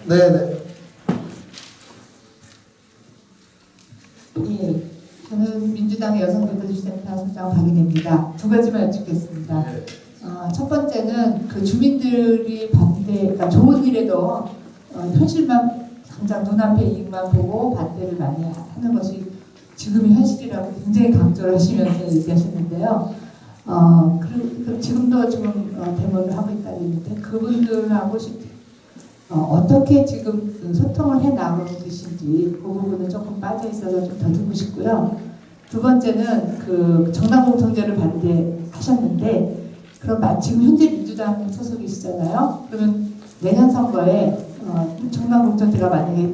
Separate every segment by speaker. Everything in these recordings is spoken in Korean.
Speaker 1: 네네.
Speaker 2: 예, 저는 민주당 여성대표센터 소장 박인혜입니다. 두 가지만 여쭙겠습니다. 첫 번째는 그 주민들이 그러니까 좋은 일에도 현실만 당장 눈앞의 이익만 보고 반대를 많이 하는 것이 지금의 현실이라고 굉장히 강조를 하시면서 얘기하셨는데요. 그리고 지금도 지금 데모를 하고 있다고 했는데 그분들하고 어떻게 지금 소통을 해 나가고 계신지 그 부분은 조금 빠져 있어서 좀 더 듣고 싶고요. 두 번째는 그 정당 공천제를 반대하셨는데 그럼 지금 현재 민주당 소속이시잖아요. 그러면 내년 선거에 정당 공천제가 만약에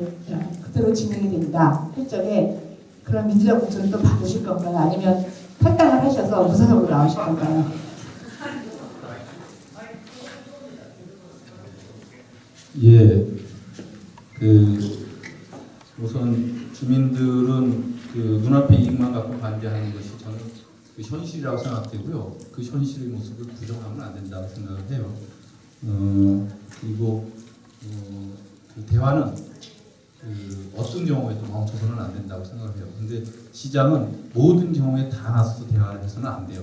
Speaker 2: 그대로 진행이 된다 할 적에 그럼 민주당 공천을 또 받으실 건가요? 아니면 탈당을 하셔서 무소속으로 나오실 건가요?
Speaker 3: 예, 우선 주민들은 눈앞의 이익만 갖고 반대하는 것이 저는 현실이라고 생각되고요. 그 현실의 모습을 부정하면 안 된다고 생각을 해요. 그리고 그 대화는 어떤 경우에도 멈춰서는 안 된다고 생각을 해요. 근데 시장은 모든 경우에 다 나서서 대화를 해서는 안 돼요.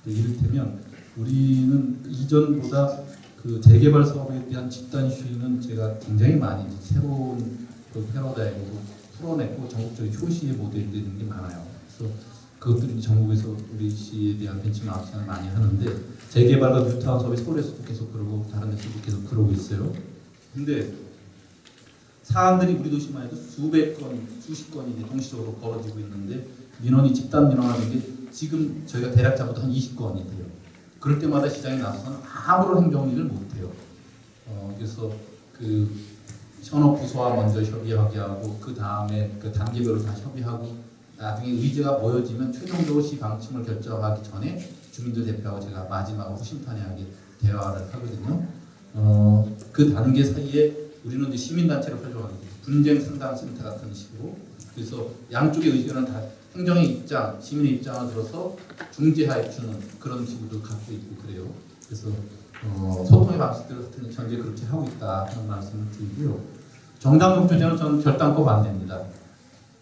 Speaker 3: 이를테면 우리는 이전보다 그 재개발 사업에 대한 집단 시위는 제가 굉장히 많이 이제 새로운 패러다임으로 풀어냈고 전국적인 효시에 모델되는 게 많아요. 그래서 그것들이 전국에서 우리 시에 대한 벤치마킹을 많이 하는데 재개발과 뉴타운 사업이 서울에서도 계속 그러고 다른 데서도 계속 그러고 있어요. 근데 사안들이 우리 도시만 해도 수백 건, 수십 건이 이제 동시적으로 벌어지고 있는데 민원이 집단 민원하는 게 지금 저희가 대략 잡아도 한 20건이 돼요. 그럴 때마다 시장에 나서서는 아무런 행정일을 못해요. 그래서 그 현업부서와 먼저 협의하게 하고 그 다음에 그 단계별로 다 협의하고 나중에 의제가 모여지면 최종적으로 시 방침을 결정하기 전에 주민들 대표하고 제가 마지막으로 심판회하게 대화를 하거든요. 그 단계 사이에 우리는 이제 시민단체를 활용하게 돼요. 분쟁 상담센터 같은 식으로. 그래서 양쪽의 의견을 다 행정의 입장, 시민의 입장을 들어서 중재해 주는 그런 기구도 갖고 있고 그래요. 그래서 소통의 방식들 같은 현재 그렇게 하고 있다 하는 말씀을 드리고요. 정당 공천제는 저는 결단코 반대입니다.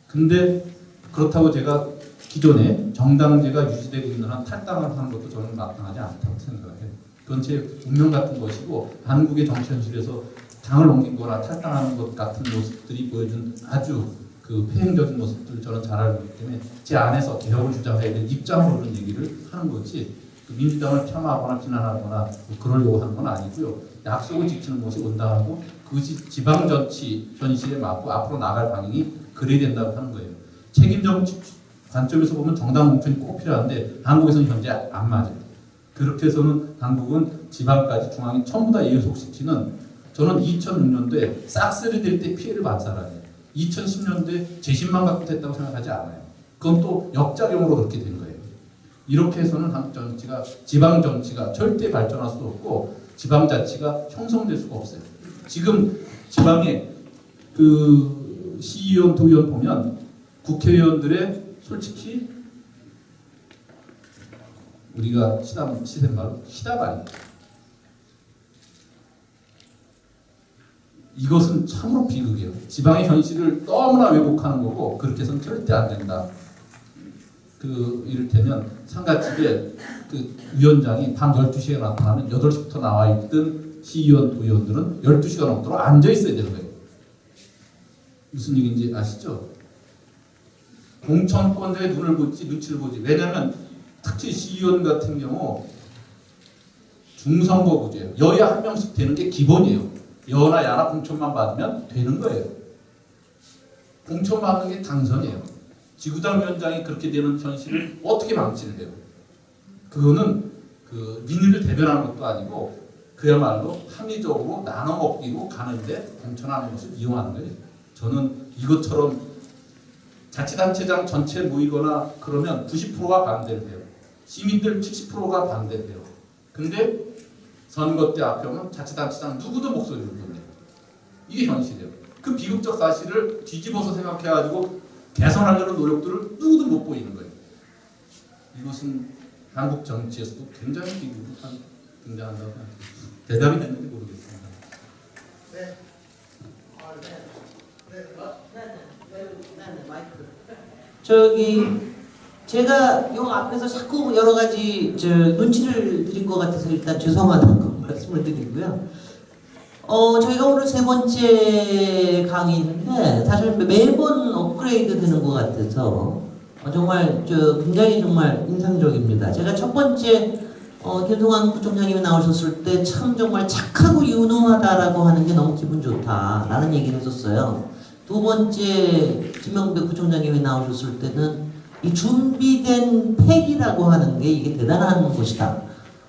Speaker 3: 근데 그렇다고 제가 기존에 정당제가 유지되고 있는 한 탈당을 하는 것도 저는 마땅하지 않다고 생각해요. 그건 제 운명 같은 것이고 한국의 정치 현실에서 당을 옮긴 거나 탈당하는 것 같은 모습들이 보여준 아주 그 폐행적인 모습들을 저는 잘 알고 있기 때문에 제 안에서 개혁을 주장해야 될 입장으로 그런 얘기를 하는 거지 민주당을 폄하하거나 비난하거나 뭐 그러려고 하는 건 아니고요. 약속을 지키는 것이 온당하고 그것이 지방정치 현실에 맞고 앞으로 나갈 방향이 그래야 된다고 하는 거예요. 책임적 관점에서 보면 정당 공천이 꼭 필요한데 한국에서는 현재 안 맞아요. 그렇게 해서는 한국은 지방까지 중앙이 전부 다 예속시키는 저는 2006년도에 싹쓸이 될 때 피해를 본 사람이에요. 2010년도에 재심만 갖고 됐다고 생각하지 않아요. 그건 또 역작용으로 그렇게 된 거예요. 이렇게 해서는 한국 정치가 지방 정치가 절대 발전할 수 없고 지방 자치가 형성될 수가 없어요. 지금 지방에 그 시의원, 도의원 보면 국회의원들의 솔직히 우리가 시대말로 시다발이 이것은 참으로 비극이에요. 지방의 현실을 너무나 왜곡하는 거고 그렇게 해서는 절대 안 된다. 이를테면 상가집에 그 위원장이 밤 12시에 나타나면 8시부터 나와 있던 시의원, 도의원들은 12시가 넘도록 앉아 있어야 되는 거예요. 무슨 얘기인지 아시죠? 공천권자의 눈을 보지 눈치를 보지. 왜냐하면 특히 시의원 같은 경우 중선거구제예요. 여야 한 명씩 되는 게 기본이에요. 여나 야나 공천만 받으면 되는 거예요. 공천 받는 게 당선이에요. 지구당 위원장이 그렇게 되는 현실을 어떻게 방치를 해요? 그거는 그 민의를 대변하는 것도 아니고 그야말로 합리적으로 나눠 먹기로 가는데 공천하는 것을 이용하는 거예요. 저는 이것처럼 자치단체장 전체 모이거나 그러면 90%가 반대를 해요. 시민들 70%가 반대를 해요. 근데 선거 때 앞에 오면 자치단체장 누구도 목소리를 못 내요. 이게 현실이에요. 그 비극적 사실을 뒤집어서 생각해가지고 개선하려는 노력들을 누구도 못 보이는 거예요. 이것은 한국 정치에서도 굉장히 비극한 등장한다고 생각합니다. 대답이 됐는지 모르겠습니다.
Speaker 1: 네. 저기 제가 요 앞에서 자꾸 여러 가지 눈치를 드린 것 같아서 일단 죄송하다고 말씀을 드리고요. 저희가 오늘 세 번째 강의인데 사실 매번 업그레이드 되는 것 같아서 정말 굉장히 정말 인상적입니다. 제가 첫 번째 김동완 부총장님이 나오셨을 때 참 정말 착하고 유능하다라고 하는 게 너무 기분 좋다라는 얘기를 했었어요. 두 번째 김명백 부총장님이 나오셨을 때는 이 준비된 팩이라고 하는 게 이게 대단한 것이다.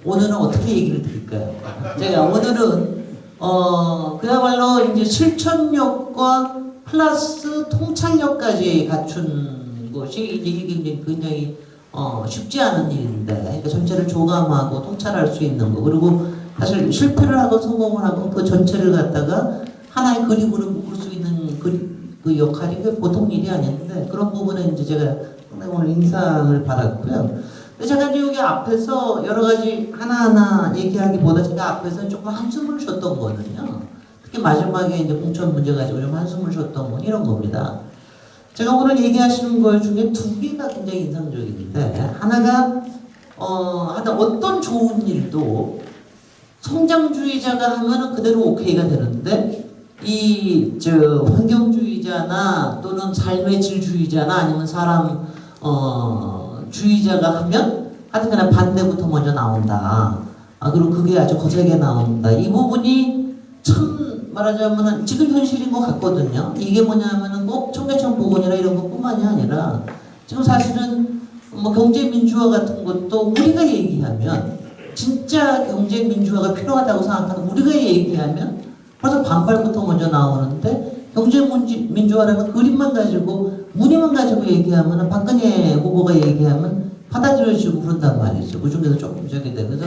Speaker 1: 오늘은 어떻게 얘기를 드릴까요? 제가 오늘은 그야말로 이제 실천력과 플러스 통찰력까지 갖춘 것이 이게 굉장히 쉽지 않은 일인데, 그러니까 전체를 조감하고 통찰할 수 있는 거, 그리고 사실 실패를 하고 성공을 하고 그 전체를 갖다가 하나의 그림으로 묶을 수 있는 그 역할이 보통 일이 아닌데, 그런 부분에 이제 제가 상당히 오늘 인상을 받았고요. 근데 제가 이제 여기 앞에서 여러 가지 하나하나 얘기하기보다 제가 앞에서 조금 한숨을 쉬었던 거거든요. 특히 마지막에 이제 공천 문제 가지고 좀 한숨을 쉬었던 건 이런 겁니다. 제가 오늘 얘기하시는 것 중에 두 개가 굉장히 인상적인데, 하나가 어떤 좋은 일도 성장주의자가 하면은 그대로 오케이가 되는데, 환경주의자나 또는 삶의 질주의자나 아니면 사람 주의자가 하면 하여튼 반대부터 먼저 나온다. 그리고 그게 아주 거세게 나온다. 이 부분이 참 말하자면은 지금 현실인 것 같거든요. 이게 뭐냐면은 꼭 청계천 복원이나 이런 것뿐만이 아니라 지금 사실은 뭐 경제민주화 같은 것도 우리가 얘기하면 진짜 경제민주화가 필요하다고 생각하는 우리가 얘기하면 벌써 반발부터 먼저 나오는데, 경제민주화라는 그림만 가지고 문의만 가지고 얘기하면 박근혜 후보가 얘기하면 받아들여지고 그런단 말이죠. 그 중에서 조금 저기 돼. 그래서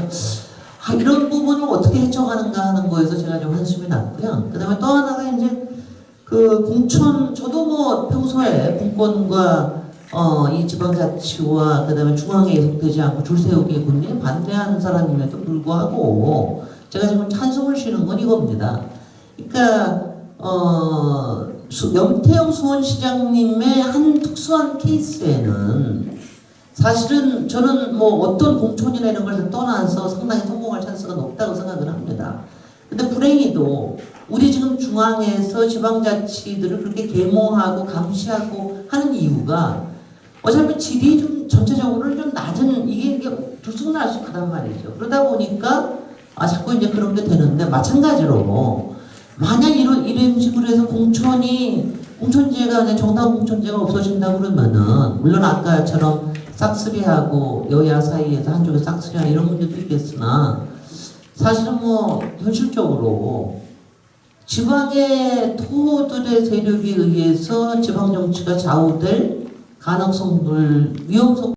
Speaker 1: 이런 부분을 어떻게 헤쳐가는가 하는 거에서 제가 좀 한숨이 났고요. 그 다음에 또 하나가 이제 그 공천, 저도 뭐 평소에 공권과 이 지방자치와 그 다음에 중앙에 예속되지 않고 줄 세우기에 굉장히 반대하는 사람임에도 불구하고 제가 지금 한숨을 쉬는 건 이겁니다. 그러니까 염태영 수원시장님의 한 특수한 케이스에는 사실은 저는 뭐 어떤 공천이나 이런 걸 떠나서 상당히 성공할 찬스가 높다고 생각을 합니다. 근데 불행히도 우리 지금 중앙에서 지방자치들을 그렇게 계모하고 감시하고 하는 이유가 어차피 질이 좀 전체적으로 좀 낮은, 이게 들쑥날쑥하단 말이죠. 그러다 보니까 자꾸 이제 그런 게 되는데, 마찬가지로 만약 이런 식으로 해서 공천제가 정당 공천제가 없어진다고 그러면은, 물론 아까처럼 싹쓸이하고 여야 사이에서 한쪽에 싹쓸이하는 이런 문제도 있겠으나, 사실은 뭐 현실적으로 지방의 토호들의 세력에 의해서 지방 정치가 좌우될 가능성들, 위험성